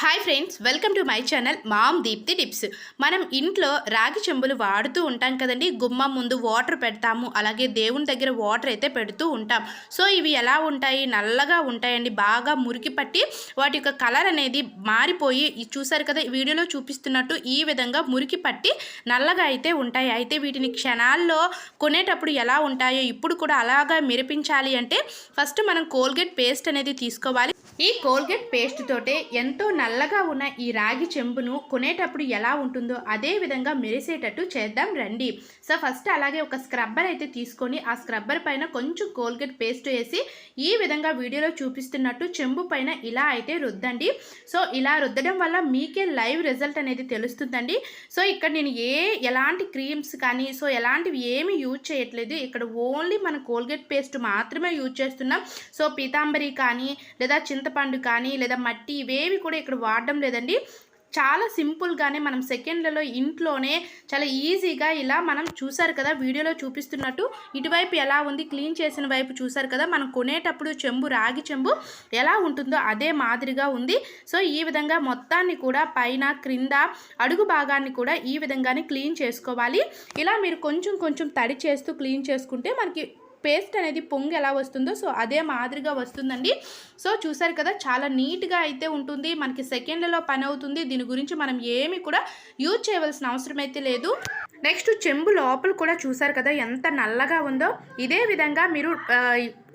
Hi friends, welcome to my channel mom Deepthi tips. మనం ఇంట్లో రాగి చెంబులు వాడుతూ ఉంటాం కదండి. గుమ్మం ముందు వాటర్ పెడతాము, అలాగే దేవుని దగ్గర వాటర్ అయితే పెడుతూ ఉంటాం. సో ఇవి ఎలా ఉంటాయి? నల్లగా ఉంటాయండి, బాగా మురికి పట్టి వాటి యొక్క కలర్ అనేది మారిపోయి చూసారు కదా, వీడియోలో చూపిస్తున్నట్టు ఈ విధంగా మురికి పట్టి నల్లగా అయితే ఉంటాయి. అయితే వీటిని క్షణాల్లో కొనేటప్పుడు ఎలా ఉంటాయో ఇప్పుడు కూడా అలాగా మెరిపించాలి అంటే ఫస్ట్ మనం కోల్గేట్ పేస్ట్ అనేది తీసుకోవాలి. ఈ కోల్గేట్ పేస్ట్ తోటే ఎంతో నల్లగా ఉన్న ఈ రాగి చెంబును కొనేటప్పుడు ఎలా ఉంటుందో అదే విధంగా మెరిసేటట్టు చేద్దాం రండి. సో ఫస్ట్ అలాగే ఒక స్క్రబ్బర్ అయితే తీసుకొని ఆ స్క్రబ్బర్ పైన కొంచెం కోల్గేట్ పేస్ట్ వేసి ఈ విధంగా వీడియోలో చూపిస్తున్నట్టు చెంబు పైన ఇలా అయితే రుద్దండి. సో ఇలా రుద్దడం వల్ల మీకే లైవ్ రిజల్ట్ అనేది తెలుస్తుందండి. సో ఇక్కడ నేను ఎలాంటి క్రీమ్స్ కానీ ఎలాంటివి ఏమి యూజ్ చేయట్లేదు. ఇక్కడ ఓన్లీ మన కోల్గేట్ పేస్ట్ మాత్రమే యూజ్ చేస్తున్నాం. సో పీతాంబరి కానీ లేదా చింతపండు కానీ లేదా మట్టి ఇవేవి కూడా ఇక్కడ వాడడం లేదండి. చాలా సింపుల్గానే మనం సెకండ్లలో ఇంట్లోనే చాలా ఈజీగా ఇలా మనం చూసారు కదా, వీడియోలో చూపిస్తున్నట్టు ఇటువైపు ఎలా ఉంది, క్లీన్ చేసిన వైపు చూసారు కదా, మనం కొనేటప్పుడు చెంబు రాగి చెంబు ఎలా ఉంటుందో అదే మాదిరిగా ఉంది. సో ఈ విధంగా మొత్తాన్ని కూడా పైన క్రింద అడుగు భాగాన్ని కూడా ఈ విధంగానే క్లీన్ చేసుకోవాలి. ఇలా మీరు కొంచెం కొంచెం తడి చేస్తూ క్లీన్ చేసుకుంటే మనకి పేస్ట్ అనేది పొంగు ఎలా వస్తుందో సో అదే మాదిరిగా వస్తుందండి. సో చూసారు కదా, చాలా నీట్గా అయితే ఉంటుంది, మనకి సెకండ్లలో పని అవుతుంది. దీని గురించి మనం ఏమి కూడా యూజ్ చేయవలసిన అవసరం అయితే లేదు. నెక్స్ట్ చెంబు లోపల కూడా చూసారు కదా ఎంత నల్లగా ఉందో. ఇదే విధంగా మీరు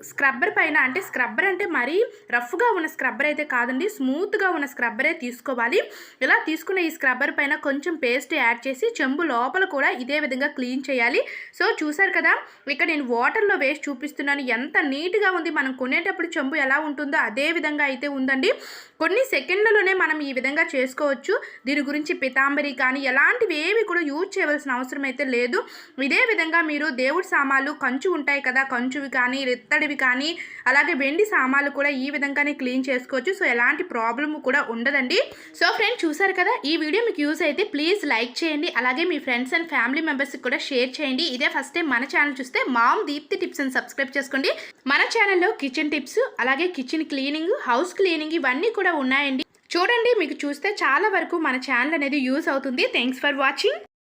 స్క్రబ్బర్ పైన, అంటే స్క్రబ్బర్ అంటే మరీ రఫ్గా ఉన్న స్క్రబ్బర్ అయితే కాదండి, స్మూత్గా ఉన్న స్క్రబ్బరే తీసుకోవాలి. ఇలా తీసుకున్న ఈ స్క్రబ్బర్ పైన కొంచెం పేస్ట్ యాడ్ చేసి చెంబు లోపల కూడా ఇదే విధంగా క్లీన్ చేయాలి. సో చూసారు కదా, ఇక్కడ నేను వాటర్లో వేసి చూపిస్తున్నాను, ఎంత నీట్గా ఉంది. మనం కొనేటప్పుడు చెంబు ఎలా ఉంటుందో అదే విధంగా అయితే ఉందండి. కొన్ని సెకండ్లలోనే మనం ఈ విధంగా చేసుకోవచ్చు. దీని గురించి పితాంబరి కానీ ఎలాంటివి ఏవి కూడా యూజ్ చేయవలసిన అవసరం అయితే లేదు. ఇదే విధంగా మీరు దేవుడి సామాన్లు కంచు ఉంటాయి కదా, కంచువి కానీ ఇత్తడివి కానీ అలాగే వెండి సామాన్లు కూడా ఈ విధంగానే క్లీన్ చేసుకోవచ్చు. సో ఎలాంటి ప్రాబ్లమ్ కూడా ఉండదండి. సో ఫ్రెండ్స్ చూసారు కదా, ఈ వీడియో మీకు యూజ్ అయితే ప్లీజ్ లైక్ చేయండి, అలాగే మీ ఫ్రెండ్స్ అండ్ ఫ్యామిలీ మెంబర్స్కి కూడా షేర్ చేయండి. ఇదే ఫస్ట్ టైం మన ఛానల్ చూస్తే మామ్ దీప్తి టిప్స్ అని సబ్స్క్రైబ్ చేసుకోండి. మన ఛానల్లో కిచెన్ టిప్స్, అలాగే కిచెన్ క్లీనింగ్, హౌస్ క్లీనింగ్ ఇవన్నీ కూడా ఉన్నాయండి. చూడండి, మీకు చూస్తే చాలా వరకు మన ఛానల్ అనేది యూజ్ అవుతుంది. Thanks for watching.